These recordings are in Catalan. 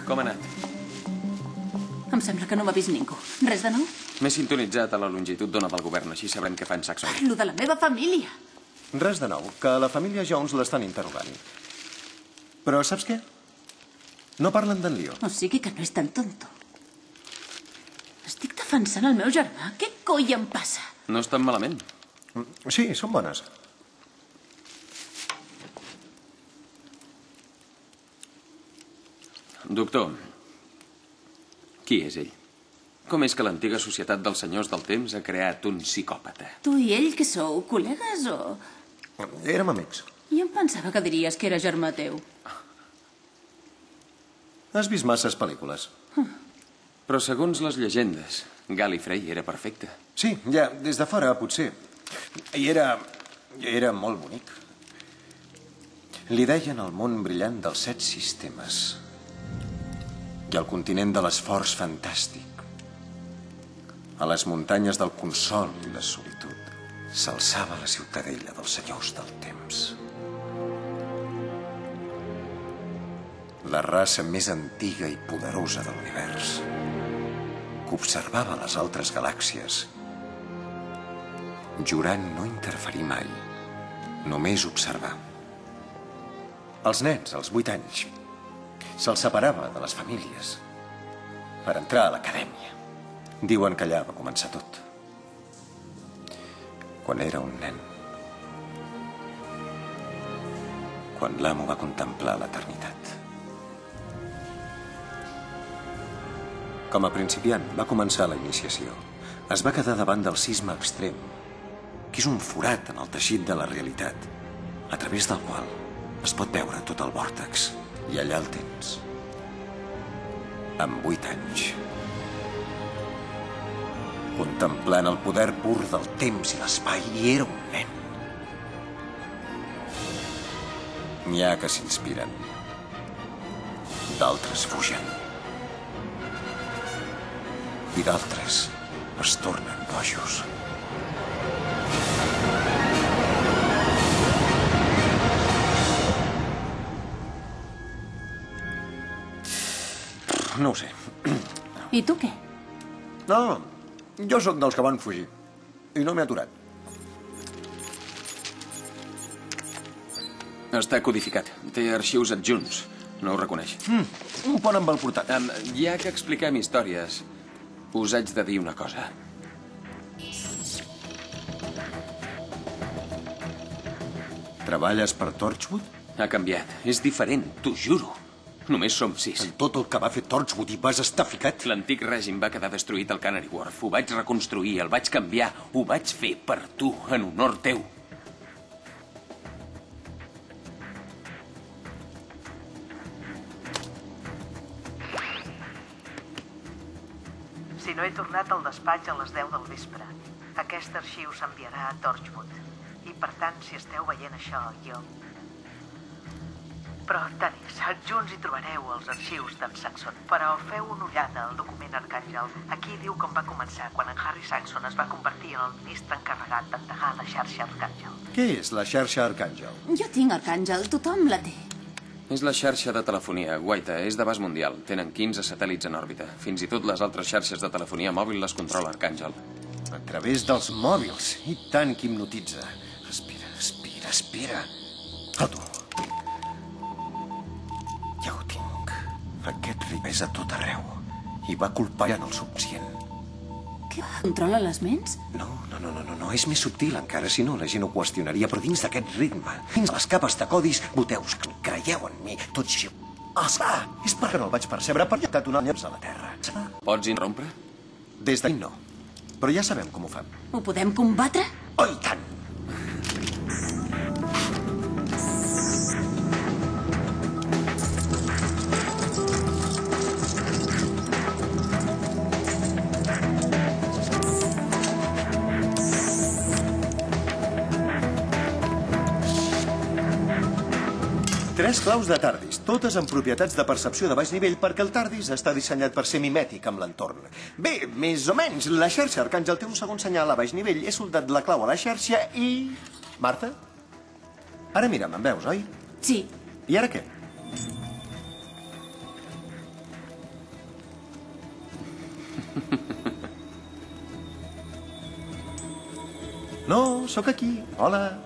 Com ha anat? Em sembla que no m'ha vist ningú. Res de nou? M'he sintonitzat a la longitud d'ona del govern, així sabrem què fa en Saxon. Parlo de la meva família. Res de nou, que la família Jones l'estan interrogant. Però saps què? No parlen d'en Leo. O sigui que no és tan tonto. Estic defensant el meu germà. Què coi em passa? No és tan malament. Sí, són bones. Doctor, qui és ell? Com és que l'antiga societat dels senyors del temps ha creat un psicòpata? Tu i ell, que sou col·legues o...? Érem amics. Jo em pensava que diries que era germà teu. Has vist masses pel·lícules. Però segons les llegendes, Gallifrey era perfecte. Sí, ja, des de fora, potser. I era molt bonic. Li deien el món brillant dels 7 sistemes. I el continent de l'esforç fantàstic. A les muntanyes del consol i la solitud s'alçava la ciutadella dels senyors del temps. La raça més antiga i poderosa de l'univers, que observava les altres galàxies, jurant no interferir mai, només observar. Els nens, als 8 anys, se'ls separava de les famílies per entrar a l'acadèmia. Diuen que allà va començar tot. Quan era un nen. Quan l'amo va contemplar l'eternitat. Com a principiant, va començar la iniciació. Es va quedar davant del cisma extrem, que és un forat en el teixit de la realitat, a través del qual es pot veure tot el vòrtex. I allà el tens. Amb 8 anys. Contemplant el poder pur del temps i l'espai, i era un nen. N'hi ha que s'inspiren. D'altres fugen. I d'altres es tornen bojos. No ho sé. I tu què? No, jo sóc dels que van fugir. I no m'he aturat. Està codificat. Té arxius adjunts. No ho reconeix. Un pont amb el portàtil. Ja que expliquem històries, us haig de dir una cosa. Treballes per Torchwood? Ha canviat. És diferent, t'ho juro. Només som 6. En tot el que va fer Torchwood hi vas estar ficat? L'antic règim va quedar destruït al Canary Wharf. Ho vaig reconstruir, el vaig canviar. Ho vaig fer per tu, en honor teu. Si no he tornat al despatx a les 10 del vespre, aquest arxiu s'enviarà a Torchwood. I per tant, si esteu veient això, jo... Però, Tanis, junts hi trobareu els arxius d'en Saxon. Però feu una ullada al document Arcàngel. Aquí diu com va començar quan en Harry Saxon es va convertir en el ministre encarregat d'endegar la xarxa Arcàngel. Què és la xarxa Arcàngel? Jo tinc Arcàngel, tothom la té. És la xarxa de telefonia, guaita, és d'abast mundial. Tenen 15 satèl·lits en òrbita. Fins i tot les altres xarxes de telefonia mòbil les controla Arcàngel. A través dels mòbils. I tant que hipnotitza. Respira, respira, respira. A tu. Ja ho tinc. Aquest ribés a tot arreu. I va colpant el subconscient. Què? Controla les ments? No. És més subtil encara, si no la gent ho qüestionaria, però dins d'aquest ritme, dins les capes de codis, voteus, creieu en mi, tot així. És perquè no el vaig percebre, per lletat una lleps a la terra. Pots interrompre? Des d'aquí no. Però ja sabem com ho fem. Ho podem combatre? Oh, i tant! Tres claus de TARDIS, totes amb propietats de percepció de baix nivell perquè el TARDIS està dissenyat per ser mimètic amb l'entorn. Bé, més o menys, la xarxa Arcàngel té un segon senyal a baix nivell, he soldat la clau a la xarxa i... Marta? Ara mira'm, em veus, oi? Sí. I ara què? No, sóc aquí. Hola.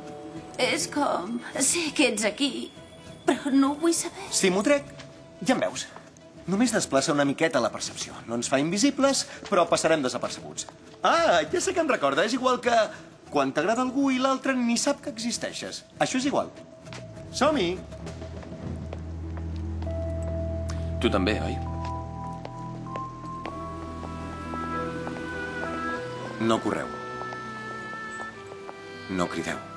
És com... Sé que ets aquí, però no ho vull saber. Si m'ho trec, ja em veus. Només desplaça una miqueta la percepció. No ens fa invisibles, però passarem desapercebuts. Ah, ja sé que em recorda. És igual que quan t'agrada algú i l'altre ni sap que existeixes. Això és igual. Som-hi! Tu també, oi? No correu. No crideu.